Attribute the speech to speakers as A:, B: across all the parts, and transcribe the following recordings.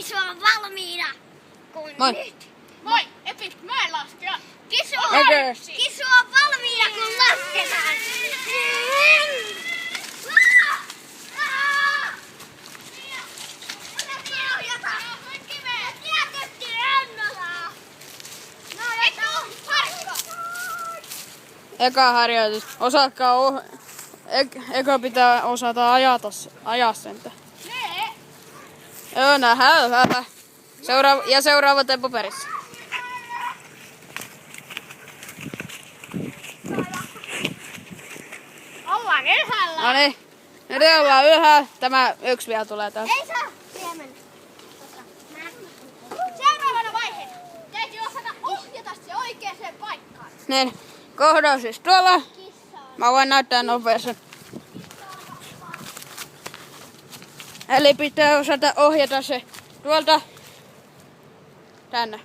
A: Kisu on valmiina.
B: Moi.
A: Nyt.
C: Moi, epit, mä en laskea.
A: Kisu
B: Eikö?
A: on valmiina, kun lasketaan.
B: Eka harjoitus. Eka pitää osata ajaa sen.
C: Nee.
B: Joo, nähdään. Seuraava tempo perissä.
C: Ollaan ylhäällä.
B: No niin. Nyt ollaan ylhäällä. Tämä yksi vielä tulee taas.
A: Ei saa siemen.
C: Seuraavana vaiheena täytyy osata ohjata se oikeaan paikkaan.
B: Niin. Kohdaus siis tuolla. Mä voin näyttää nopeasti. Eli pitää osata ohjata se tuolta tänne.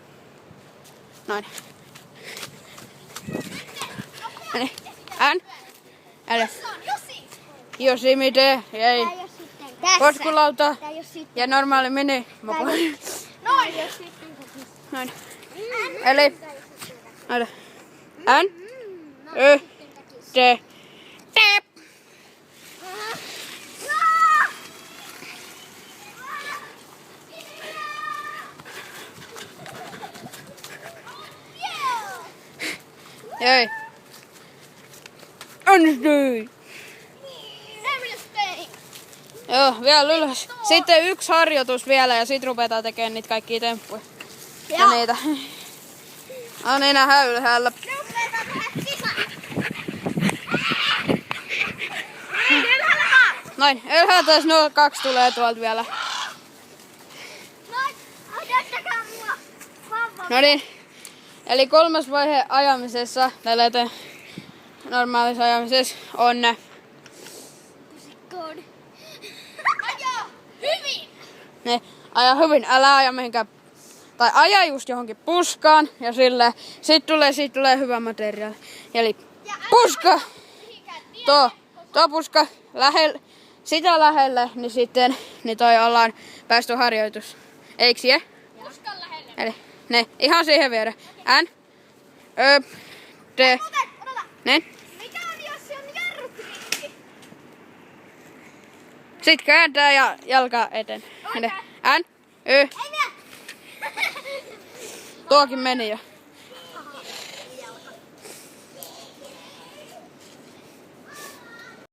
B: Noin. Eli L. Josi miten? Ei. Potkulauta ja normaali mini.
C: Noin.
B: Noin. Eli N. Ö. T. Tep. Ei. Onnistui. Joo, vielä ylös. Sitten yksi harjoitus vielä ja sit rupetaan tekemään niitä kaikkia temppuja. Ja niitä. No niin, nähdään ylhäällä. Noin, ylhäältä taas nuo kaksi tulee tuolta vielä. No niin. Eli kolmas vaihe ajamisessa, tällä normaalissa ajamisessa on
C: Aja hyvin.
B: ne aja hyvin, älä aja mihinkään, tai aja just johonkin puskaan ja sille, sit tulee hyvä materiaali. Eli puska, tuo puska sitä lähelle, niin sitten niin toi ollaan päästy harjoitus. Eiks je?
C: Puskan lähelle.
B: Eli ne ihan siihen viereen. N, Ö, T, ne.
C: Mikä on, jos se on jarrut rikki?
B: Sit kääntää ja jalka eteen. N, Ö. Tuokin meni jo.